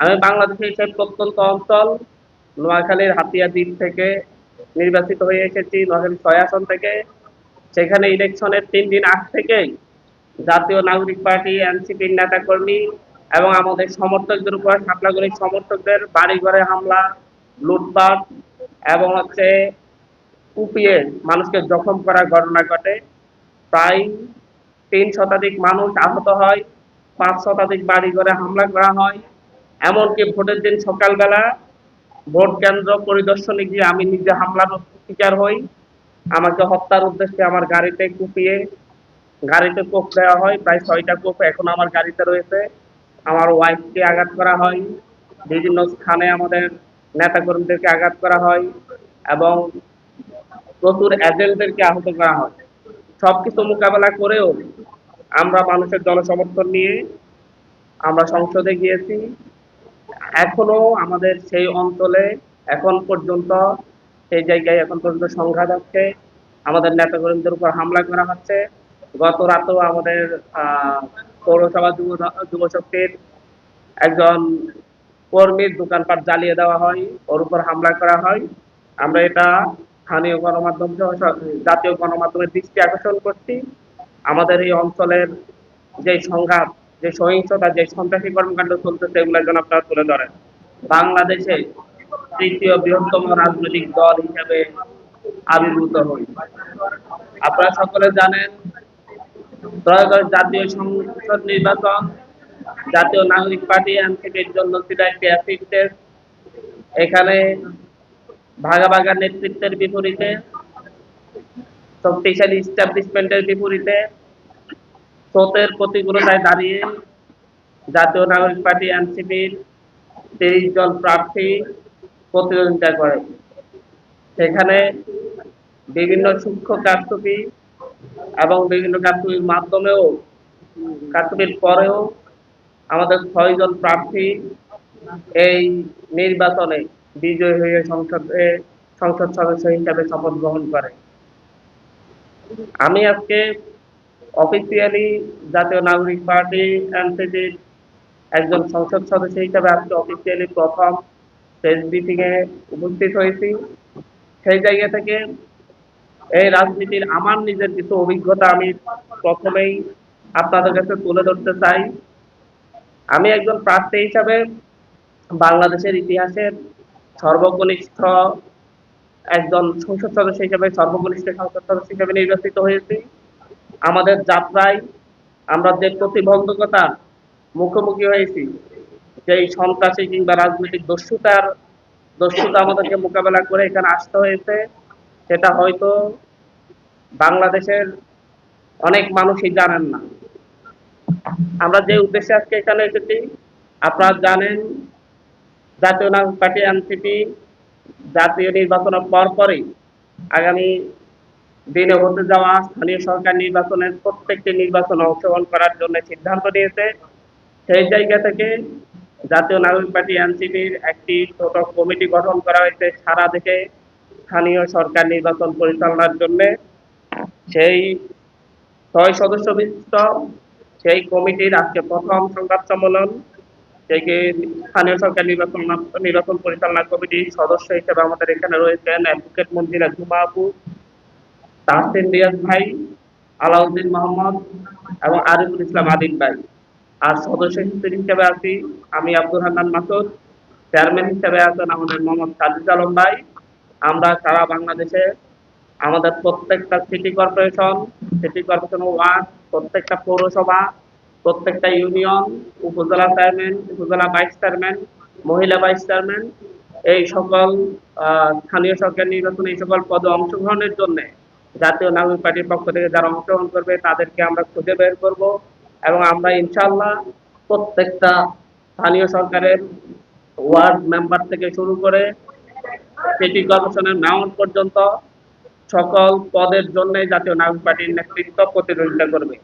আমি বাংলাদেশের সেই প্রত্যন্ত অঞ্চল নোয়াখালীর হাতিয়া দ্বীপ থেকে নির্বাচিত হয়ে এসেছি, নোয়াখালী ৬ আসন থেকে। সেখানে ইলেকশনের ৩ দিন আগ থেকেই জাতীয় নাগরিক পার্টি এনসিপির নেতাকর্মী এবং আমাদের সমর্থকদের উপর শাপলাগুড়ির সমর্থকদের বাড়ি ঘরে হামলা, লুটপাট এবং কুপিয়ে মানুষকে জখম করার ঘটনা ঘটে। প্রায় ৩ শতাধিক মানুষ আহত হয়, ৫ শতাধিক বাড়ি ঘরে হামলা করা হয়। এমনকি ভোটের দিন সকালবেলা ভোট কেন্দ্র পরিদর্শনে গিয়ে আমি নিজে হামলার শিকার হই। আমাকে হত্যার উদ্দেশ্যে আমার গাড়িতে কোপ দেওয়া হয়, প্রায় ৬টা কোপ এখন আমার গাড়িতে রয়েছে। আমার ওয়াইফকে আঘাত করা হয়, বিভিন্ন স্থানে আমাদের নেতাকর্মীদেরকে আঘাত করা হয় এবং প্রচুর এজেন্টদেরকে আহত করা হয়। সবকিছু মোকাবেলা করেও আমরা মানুষের জনসমর্থন নিয়ে আমরা সংসদে গিয়েছি। এখনো আমাদের সেই অঞ্চলে এখন পর্যন্ত সেই জায়গায় এখন পর্যন্ত সংঘাত হচ্ছে, আমাদের নেতাকর্মীদের উপর হামলা করা হচ্ছে। গত রাতেও আমাদের আহ পৌরসভা যুব শক্তির একজন কর্মীর দোকানপাট জ্বালিয়ে দেওয়া হয়, ওর উপর হামলা করা হয়। আমরা এটা স্থানীয় গণমাধ্যম সহ জাতীয় গণমাধ্যমের দৃষ্টি আকর্ষণ করছি। আমাদের এই অঞ্চলের যে সংঘাত, যে সহিংসতা, যে সন্ত্রাসী কর্মকাণ্ড চলতেছে এগুলো যেন আপনারা তুলে ধরেন। বাংলাদেশে তৃতীয় বৃহত্তম রাজনৈতিক দল হিসেবে আবির্ভূত হই। আপনারা সকলে জানেন, ত্রয়োদশ জাতীয় সংসদ নির্বাচন জাতীয় নাগরিক পার্টি এনসিপির জন্য ছিল একটি অ্যাসিড টেস্ট। এখানে ভাগাভাগা নেতৃত্বের বিপরীতে, শক্তিশালী ইস্টাবলিশমেন্টের বিপরীতে স্রোতের প্রতিকূলতায় দাঁড়িয়ে জাতীয় নাগরিক পার্টি এনসিপির ৩০ জন প্রার্থী প্রতিদ্বন্দ্বিতা করে। সেখানে বিভিন্ন সূক্ষ্ম কারচুপি এবং বিভিন্ন কারচুপির মাধ্যমেও, কারচুপির পরেও আমাদের ৬ জন প্রার্থী এই নির্বাচনে বিজয়ী হয়ে সংসদ সদস্য হিসাবে শপথ গ্রহণ করে। আমি আজকে অফিসিয়ালি জাতীয় নাগরিক পার্টি এনসিপির একজন সংসদ সদস্য হিসাবে আজকে অফিসিয়ালি প্রথম প্রেস ব্রিফিং এ উপস্থিত হয়েছি। সেই জায়গা থেকে এই রাজনীতির আমার নিজের কিছু অভিজ্ঞতা আমি প্রথমেই আপনাদের কাছে তুলে ধরতে চাই। আমি একজন প্রার্থী হিসাবে বাংলাদেশের ইতিহাসের সর্বকনিষ্ঠ একজন সংসদ সদস্য হিসেবে, সর্বকনিষ্ঠ সংসদ সদস্য হিসেবে নির্বাচিত হয়েছি। আমাদের যাত্রায় আমরা যে প্রতিবন্ধকতার মুখোমুখি হয়েছি, যেই সন্ত্রাসী কিংবা রাজনৈতিক দস্যুতা আমাদেরকে মোকাবেলা করে এখানে আসতে হয়েছে, সেটা হয়তো বাংলাদেশের অনেক মানুষই জানেন না। আমরা যে উদ্দেশ্যে আজকে এখানে এসেছি, আপনারা জানেন জাতীয় নাগরিক পার্টি এনসিপি জাতীয় নির্বাচনের পরপরই আগামী দিনে হতে যাওয়া স্থানীয় সরকার নির্বাচনের প্রত্যেকটি নির্বাচনে অংশগ্রহণ করার জন্য সিদ্ধান্ত নিয়েছে। সেই জায়গা থেকে জাতীয় নাগরিক পার্টি এনসিপির একটি ছোট কমিটি গঠন করা হয়েছে সারা দেশে স্থানীয় সরকার নির্বাচন পরিচালনার জন্য। সেই ৬ সদস্য বিশিষ্ট সেই কমিটির আজকে প্রথম সংবাদ সম্মেলন। সেই স্থানীয় সরকার নির্বাচন পরিচালনা কমিটির সদস্য হিসেবে আমাদের এখানে রয়েছেন অ্যাডভোকেট মঞ্জিলা ঝুমা আপু, তাহসিন রিয়াজ ভাই, আলাউদ্দিন মোহাম্মদ এবং আরিফুল ইসলাম আদিব ভাই। আর সদস্য হিসেবে আছি আমি, আব্দুর হান্নান মাসুদ। চেয়ারম্যান হিসেবে আছেন আমাদের মোহাম্মদ সাজিদ আলম ভাই। আমরা সারা বাংলাদেশে আমাদের প্রত্যেকটা সিটি কর্পোরেশন ওয়ার্ড, প্রত্যেকটা পৌরসভা, প্রত্যেকটা ইউনিয়ন, উপজেলা চেয়ারম্যান, উপজেলা ভাইস চেয়ারম্যান, মহিলা ভাইস চেয়ারম্যান, এই সকল স্থানীয় সরকার নির্বাচনে এই সকল পদে অংশগ্রহণের জন্য জাতীয় নাগরিক পার্টির পক্ষ থেকে যারা অংশগ্রহণ করবে তাদেরকে আমরা খুঁজে বের করব এবং আমরা ইনশাআল্লাহ প্রত্যেকটা স্থানীয় সরকারের ওয়ার্ড মেম্বার থেকে শুরু করে সিটি কর্পোরেশনের মেয়র পর্যন্ত সকল পদের জন্য জাতীয় নাগরিক পার্টির নেতৃত্ব প্রতিদ্বন্দ্বিতা করবে।